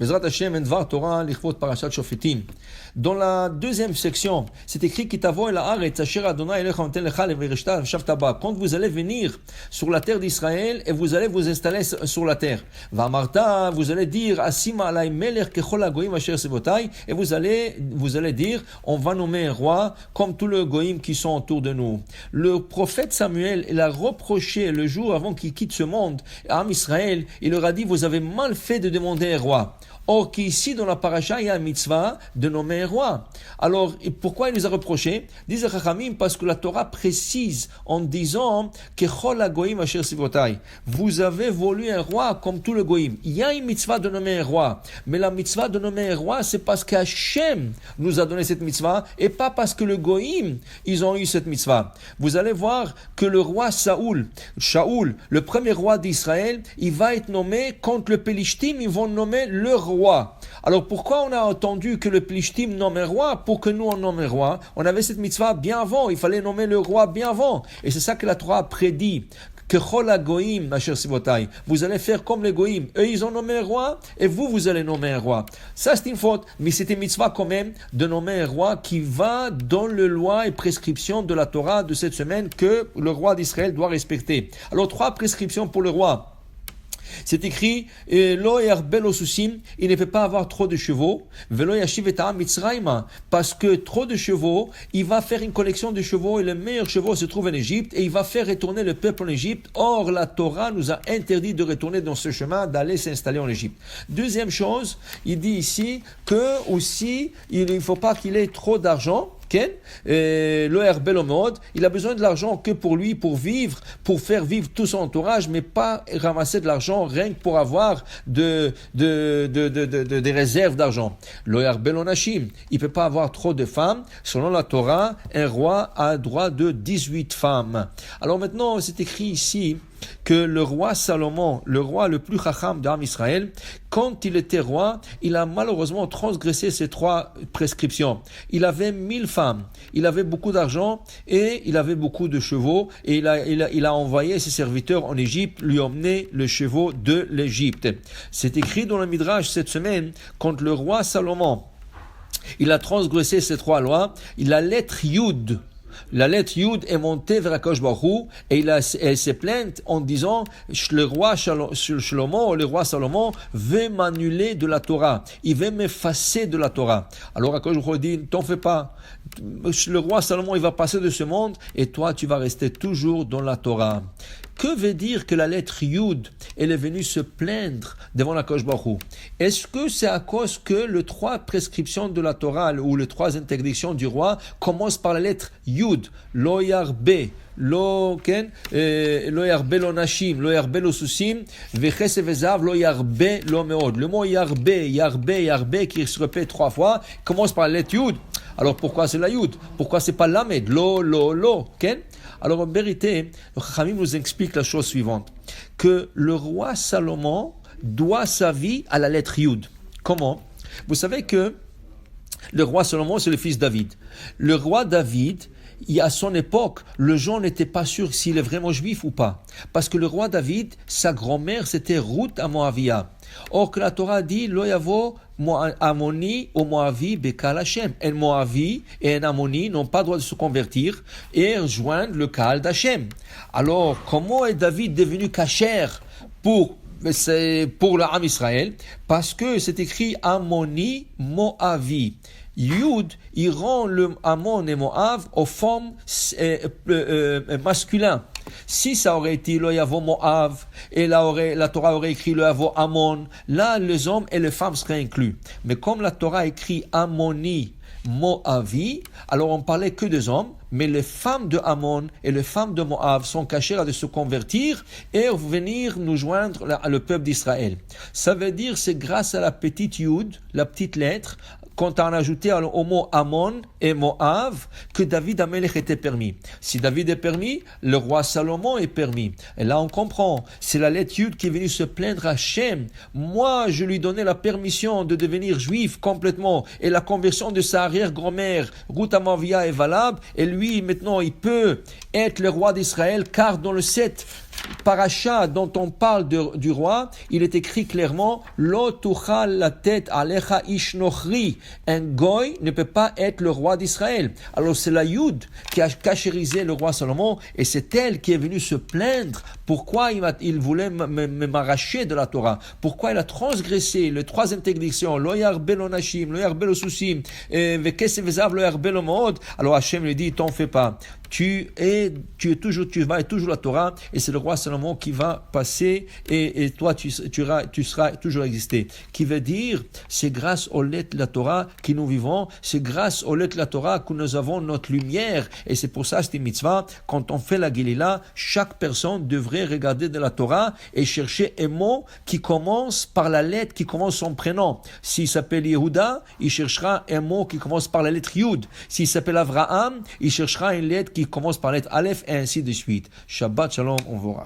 Bezrat Hashem en Dvar Torah lichvot parashat Shofetim. Dans la deuxième section, c'est écrit Kitavo el haaretz asher Adonai elecha noten lecha levereshta v'shavta ba. Quand vous allez venir sur la terre d'Israël et vous allez vous installer sur la terre. Va'amarta, vous allez dire Asima alay melech kechol hagoyim asher sevotai, et vous allez dire on va nommer un roi comme tous les goyim qui sont autour de nous. Le prophète Samuel, il a reproché le jour avant qu'il quitte ce monde à Israël, il leur a dit vous avez mal fait de demander un roi. Or qu'ici dans la paracha il y a un mitzvah de nommer un roi. Alors pourquoi il nous a reproché? Disent les Chachamim parce que la Torah précise en disant que Chol hagoyim asher sivotai, vous avez voulu un roi comme tout le goyim. Il y a une mitzvah de nommer un roi, mais la mitzvah de nommer un roi c'est parce qu'Hachem nous a donné cette mitzvah et pas parce que le goyim ils ont eu cette mitzvah. Vous allez voir que le roi Shaoul, le premier roi d'Israël, il va être nommé contre le Pelishtim, ils vont nommer le roi. Alors pourquoi on a entendu que le Plishtim nomme un roi pour que nous on nomme un roi? On avait cette mitzvah bien avant, il fallait nommer le roi bien avant. Et c'est ça que la Torah prédit. Que Chol hagoyim asher sivotai, vous allez faire comme les goyim. Eux ils ont nommé un roi et vous allez nommer un roi. Ça c'est une faute, mais c'est une mitzvah quand même de nommer un roi qui va dans les lois et prescriptions de la Torah de cette semaine que le roi d'Israël doit respecter. Alors 3 prescriptions pour le roi. C'est écrit Lo yarbel osusim, il ne peut pas avoir trop de chevaux. Velo yashiv et ha'am mitzrayma, parce que trop de chevaux, il va faire une collection de chevaux et les meilleurs chevaux se trouvent en Égypte et il va faire retourner le peuple en Égypte. Or la Torah nous a interdit de retourner dans ce chemin, d'aller s'installer en Égypte. Deuxième chose, il dit ici que aussi il ne faut pas qu'il ait trop d'argent. Il a besoin de l'argent que pour lui, pour vivre, pour faire vivre tout son entourage, mais pas ramasser de l'argent rien que pour avoir des réserves d'argent. Il ne peut pas avoir trop de femmes. Selon la Torah, un roi a droit de 18 femmes. Alors maintenant, c'est écrit ici que le roi Salomon, le roi le plus chacham d'Am Israël, quand il était roi, il a malheureusement transgressé ces 3 prescriptions. Il avait 1000 femmes, il avait beaucoup d'argent et il avait beaucoup de chevaux et il a envoyé ses serviteurs en Égypte lui emmener les chevaux de l'Égypte. C'est écrit dans le Midrash cette semaine, quand le roi Salomon, il a transgressé ces 3 lois, la lettre Yud, la lettre Yud est montée vers Akadosh Baruch Hu et elle s'est plainte en disant le roi Shlomo, le roi Salomon veut m'annuler de la Torah, il veut m'effacer de la Torah. Alors Akadosh Baruch Hu dit t'en fais pas, le roi Salomon il va passer de ce monde et toi tu vas rester toujours dans la Torah. Que veut dire que la lettre Yud, elle est venue se plaindre devant la Akadosh Baruch Hu? Est-ce que c'est à cause que les 3 prescriptions de la Torah ou les 3 interdictions du roi commencent par la lettre Yud, lo yarbe, lo yarbe lo nashim, lo yarbe lo susim, vechesed vezav lo yarbe lo meod. Le mot yarbe qui se répète 3 fois commence par la lettre Yud. Alors pourquoi c'est la Yud? Pourquoi c'est pas Lamed? Lo, Alors en vérité, le Chachamim nous explique la chose suivante, que le roi Salomon doit sa vie à la lettre Yud. Comment? Vous savez que le roi Salomon c'est le fils David. Le roi David, à son époque, les gens n'étaient pas sûrs s'il est vraiment juif ou pas. Parce que le roi David, sa grand-mère, c'était Ruth à Moavia. Or que la Torah dit, Lo yavo Amoni ou Moavi bekal Hashem. Un Moavi et un Amoni n'ont pas le droit de se convertir et rejoindre le Kaal d'Hashem. Alors, comment est David devenu kasher pour l'Am Israël? Parce que c'est écrit Amoni Moavi. Yud, il rend le Ammon et Moav aux formes masculins. Si ça aurait été le Yavo Moav et la Torah aurait écrit le Yavo Ammon, là les hommes et les femmes seraient inclus. Mais comme la Torah écrit Ammoni Moavi, alors on parlait que des hommes, mais les femmes de Ammon et les femmes de Moav sont cachées à de se convertir et venir nous joindre le peuple d'Israël. Ça veut dire c'est grâce à la petite Yud, la petite lettre, quand on a ajouté au mot Ammon et Moab que David Amelech était permis. Si David est permis, le roi Salomon est permis. Et là on comprend, c'est la lettre Yud qui est venue se plaindre à Hachem. Moi, je lui donnais la permission de devenir juif complètement et la conversion de sa arrière-grand-mère, Ruth Amavia, est valable. Et lui, maintenant, il peut être le roi d'Israël, car dans le 7 paracha dont on parle du roi, il est écrit clairement Lo tuchal la tête alecha ish nochri. Un goy ne peut pas être le roi d'Israël. Alors c'est la Yud qui a cachérisé le roi Salomon et c'est elle qui est venue se plaindre. Pourquoi il voulait m'arracher de la Torah? Pourquoi il a transgressé les 3 interdictions? Lo yarbel onashim, lo yarbel osusim, vekesef vezav lo yarbel omod. Alors Hachem lui dit, t'en fais pas. Tu vas être toujours la Torah et c'est le roi Salomon qui va passer et toi tu seras toujours existé. Qui veut dire, c'est grâce aux lettres de la Torah que nous vivons, c'est grâce aux lettres de la Torah que nous avons notre lumière et c'est pour ça, c'est une mitzvah, quand on fait la Gilila, chaque personne devrait regarder de la Torah et chercher un mot qui commence par la lettre qui commence son prénom. S'il s'appelle Yehuda, il cherchera un mot qui commence par la lettre Yud. S'il s'appelle Avraham, il cherchera une lettre qui commence par la lettre Aleph et ainsi de suite. Shabbat Shalom, on verra.